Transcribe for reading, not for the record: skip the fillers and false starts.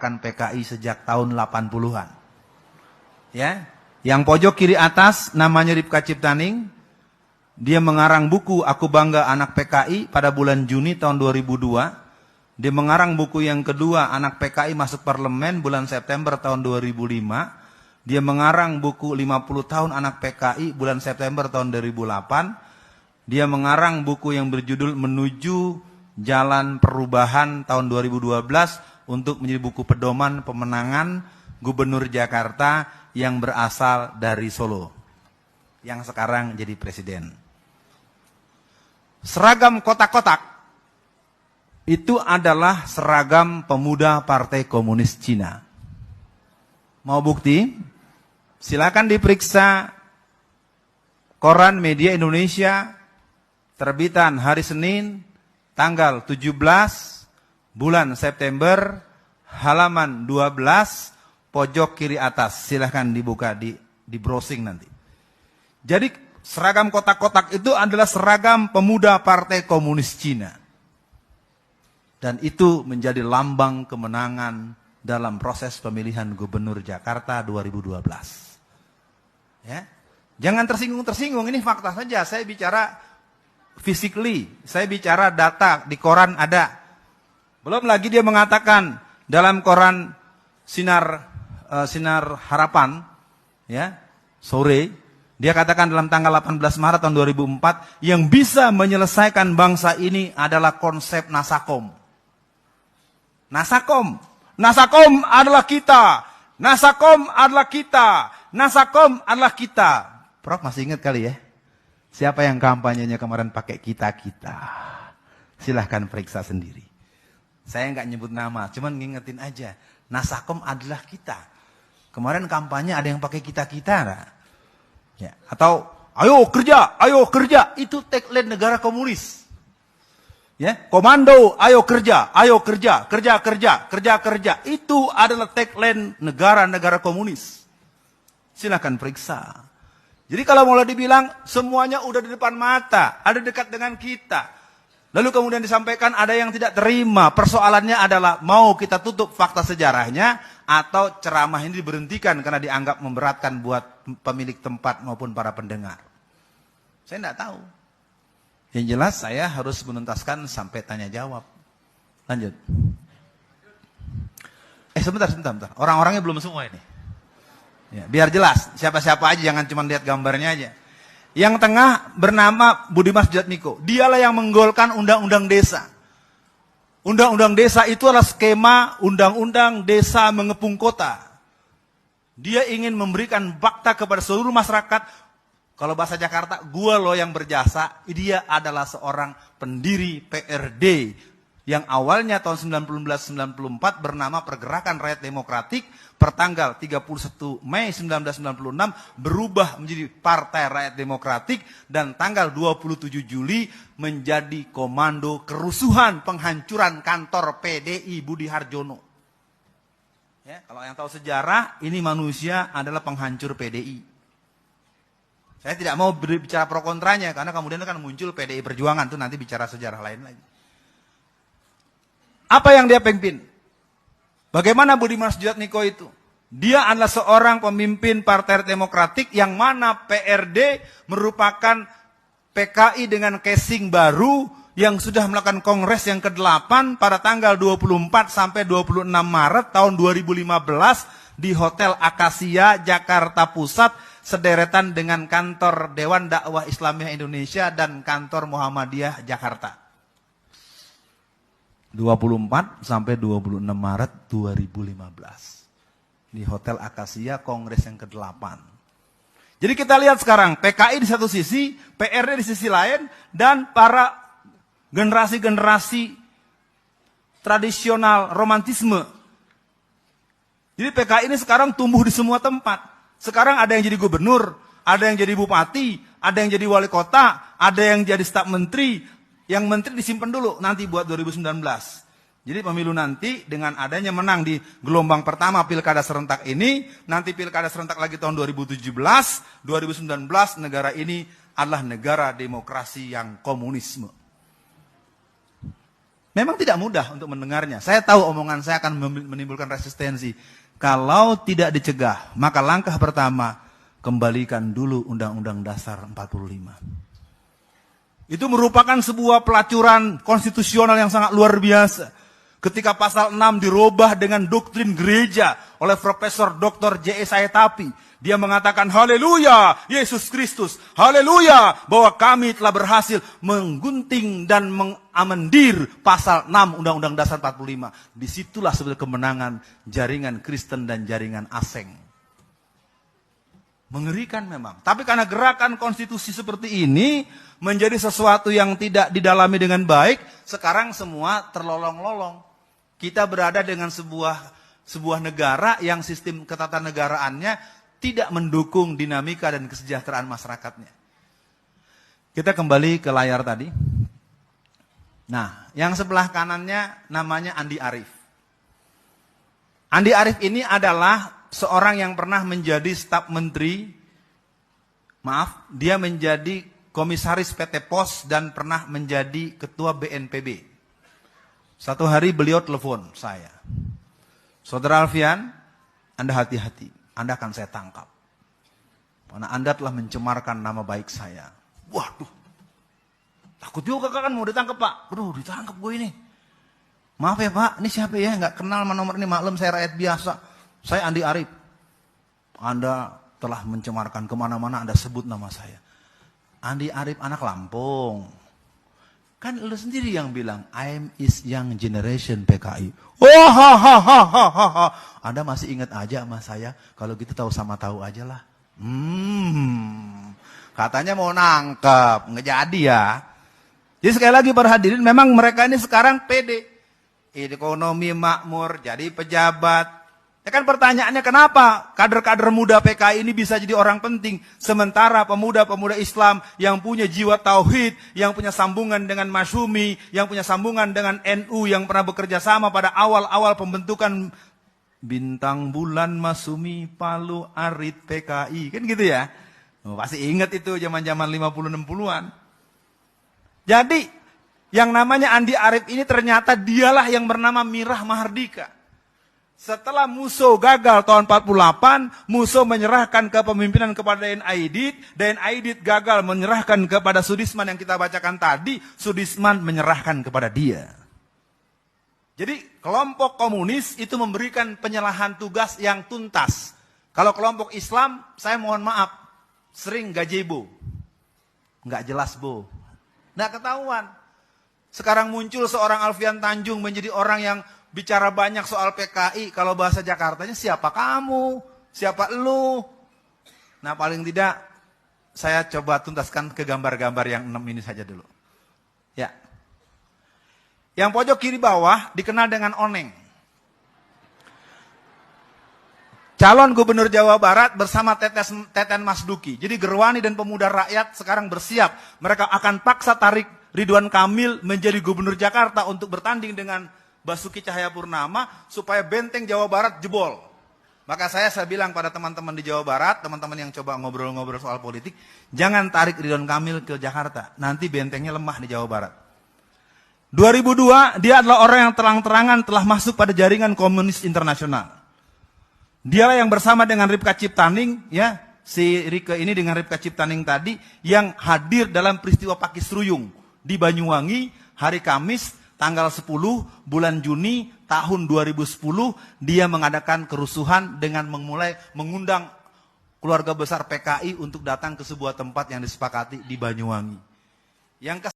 kan PKI sejak tahun 80-an. Ya. Yang pojok kiri atas namanya Ripka Ciptaning. Dia mengarang buku Aku Bangga Anak PKI pada bulan Juni tahun 2002. Dia mengarang buku yang kedua Anak PKI Masuk Parlemen bulan September tahun 2005. Dia mengarang buku 50 tahun Anak PKI bulan September tahun 2008. Dia mengarang buku yang berjudul Menuju Jalan Perubahan tahun 2012 untuk menjadi buku pedoman pemenangan Gubernur Jakarta yang berasal dari Solo, yang sekarang jadi presiden. Seragam kotak-kotak itu adalah seragam pemuda Partai Komunis Cina. Mau bukti? Silakan diperiksa koran Media Indonesia terbitan hari Senin tanggal 17 bulan September halaman 12 pojok kiri atas. Silahkan dibuka di browsing nanti. Jadi seragam kotak-kotak itu adalah seragam pemuda Partai Komunis Cina. Dan itu menjadi lambang kemenangan dalam proses pemilihan Gubernur Jakarta 2012. Ya. Jangan tersinggung-tersinggung, ini fakta saja. Saya bicara physically, saya bicara data, di koran ada. Belum lagi dia mengatakan dalam koran Sinar Harapan, ya, sore, dia katakan dalam tanggal 18 Maret tahun 2004, yang bisa menyelesaikan bangsa ini adalah konsep Nasakom. Nasakom adalah kita. Nasakom adalah kita. Nasakom adalah kita. Prof masih ingat kali ya? Siapa yang kampanyenya kemarin pakai kita-kita? Silahkan periksa sendiri. Saya nggak nyebut nama, cuman ngingetin aja. Nasakom adalah kita. Kemarin kampanye ada yang pakai kita-kita. Nah. Ya. Atau, ayo kerja. Itu tagline negara komunis. Ya, komando, ayo kerja. Kerja. Itu adalah tagline negara-negara komunis. Silakan periksa. Jadi kalau mulai dibilang semuanya udah di depan mata, ada dekat dengan kita. Lalu kemudian disampaikan ada yang tidak terima. Persoalannya adalah mau kita tutup fakta sejarahnya atau ceramah ini diberhentikan karena dianggap memberatkan buat pemilik tempat maupun para pendengar. Saya tidak tahu. Yang jelas saya harus menuntaskan sampai tanya jawab. Lanjut. Sebentar. Orang-orangnya belum semua ini. Ya, biar jelas, siapa-siapa aja, jangan cuma lihat gambarnya aja. Yang tengah bernama Budiman Sujatmiko. Dialah yang menggolkan undang-undang desa. Undang-undang desa itu adalah skema undang-undang desa mengepung kota. Dia ingin memberikan bakta kepada seluruh masyarakat. Kalau bahasa Jakarta, gua loh yang berjasa. Dia adalah seorang pendiri PRD yang awalnya tahun 1994 bernama Pergerakan Rakyat Demokratik, pertanggal 31 Mei 1996 berubah menjadi Partai Rakyat Demokratik, dan tanggal 27 Juli menjadi Komando Kerusuhan Penghancuran Kantor PDI Budi Harjono. Ya, kalau yang tahu sejarah, ini manusia adalah penghancur PDI. Saya tidak mau berbicara pro kontranya, karena kemudian kan muncul PDI Perjuangan, itu nanti bicara sejarah lain lagi. Apa yang dia pimpin? Bagaimana Budiman Sujatmiko itu? Dia adalah seorang pemimpin Partai Demokratik yang mana PRD merupakan PKI dengan casing baru yang sudah melakukan kongres yang ke-8 pada tanggal 24 sampai 26 Maret tahun 2015 di Hotel Akasia, Jakarta Pusat, sederetan dengan kantor Dewan Dakwah Islamiyah Indonesia dan kantor Muhammadiyah Jakarta. 24 sampai 26 Maret 2015. Di Hotel Akasia, kongres yang ke-8. Jadi kita lihat sekarang, PKI di satu sisi, PRD di sisi lain, dan para generasi-generasi tradisional romantisme. Jadi PKI ini sekarang tumbuh di semua tempat. Sekarang ada yang jadi gubernur, ada yang jadi bupati, ada yang jadi wali kota, ada yang jadi staf menteri. Yang menteri disimpan dulu nanti buat 2019. Jadi pemilu nanti dengan adanya menang di gelombang pertama pilkada serentak ini, nanti pilkada serentak lagi tahun 2017, 2019 negara ini adalah negara demokrasi yang komunisme. Memang tidak mudah untuk mendengarnya. Saya tahu omongan saya akan menimbulkan resistensi. Kalau tidak dicegah, maka langkah pertama, kembalikan dulu Undang-Undang Dasar 45. Itu merupakan sebuah pelacuran konstitusional yang sangat luar biasa. Ketika pasal 6 dirubah dengan doktrin gereja oleh Profesor Dr. J.E. Sayetapi. Dia mengatakan, haleluya, Yesus Kristus, haleluya, bahwa kami telah berhasil menggunting dan mengamandir pasal 6 Undang-Undang Dasar 45. Disitulah sebetulnya kemenangan jaringan Kristen dan jaringan asing. Mengerikan memang. Tapi karena gerakan konstitusi seperti ini menjadi sesuatu yang tidak didalami dengan baik, sekarang semua terlolong-lolong. Kita berada dengan sebuah negara yang sistem ketatanegaraannya tidak mendukung dinamika dan kesejahteraan masyarakatnya. Kita kembali ke layar tadi. Nah, yang sebelah kanannya namanya Andi Arief. Andi Arief ini adalah seorang yang pernah menjadi staf menteri, dia menjadi komisaris PT POS dan pernah menjadi ketua BNPB. Satu hari beliau telepon saya. Saudara Alfian, Anda hati-hati. Anda akan saya tangkap. Karena Anda telah mencemarkan nama baik saya. Waduh. Takut juga kan mau ditangkap Pak. Aduh ditangkap gue ini. Maaf ya Pak, ini siapa ya? Nggak kenal sama nomor ini, maklum saya rakyat biasa. Saya Andi Arief. Anda telah mencemarkan kemana-mana Anda sebut nama saya. Andi Arief anak Lampung. Kan lu sendiri yang bilang, I'm is young generation PKI. Oh, Anda masih ingat aja sama saya? Kalau gitu tahu sama tahu aja lah. Katanya mau nangkep, nggak jadi ya. Jadi sekali lagi para hadirin, memang mereka ini sekarang pede. Ekonomi makmur, jadi pejabat. Ya kan pertanyaannya kenapa kader-kader muda PKI ini bisa jadi orang penting. Sementara pemuda-pemuda Islam yang punya jiwa tauhid, yang punya sambungan dengan Masyumi, yang punya sambungan dengan NU, yang pernah bekerja sama pada awal-awal pembentukan Bintang Bulan Masyumi Palu Arit PKI. Kan gitu ya. Pasti ingat itu zaman-zaman 50-60an. Jadi yang namanya Andi Arief ini ternyata dialah yang bernama Mirah Mahardika. Setelah Musso gagal tahun 48, Musso menyerahkan kepemimpinan kepada Dayan Aidit, Dayan Aidit gagal menyerahkan kepada Sudisman yang kita bacakan tadi, Sudisman menyerahkan kepada dia. Jadi kelompok komunis itu memberikan penyerahan tugas yang tuntas. Kalau kelompok Islam, saya mohon maaf, sering gazebo. Nggak jelas bu, nggak ketahuan. Sekarang muncul seorang Alfian Tanjung menjadi orang yang bicara banyak soal PKI, kalau bahasa Jakartanya siapa kamu, siapa lu. Nah paling tidak saya coba tuntaskan ke gambar-gambar yang 6 ini saja dulu. Ya. Yang pojok kiri bawah dikenal dengan Oneng. Calon Gubernur Jawa Barat bersama Teten Mas Duki. Jadi Gerwani dan pemuda rakyat sekarang bersiap. Mereka akan paksa tarik Ridwan Kamil menjadi Gubernur Jakarta untuk bertanding dengan Basuki Cahayapurnama supaya benteng Jawa Barat jebol. Maka saya bilang pada teman-teman di Jawa Barat, teman-teman yang coba ngobrol-ngobrol soal politik, jangan tarik Ridwan Kamil ke Jakarta, nanti bentengnya lemah di Jawa Barat. 2002 dia adalah orang yang terang-terangan telah masuk pada jaringan komunis internasional. Dialah yang bersama dengan Ripka Ciptaning, ya si Rike ini dengan Ripka Ciptaning tadi yang hadir dalam peristiwa Pakis Ruyung di Banyuwangi hari Kamis. Tanggal 10 bulan Juni tahun 2010 dia mengadakan kerusuhan dengan mengundang keluarga besar PKI untuk datang ke sebuah tempat yang disepakati di Banyuwangi. Yang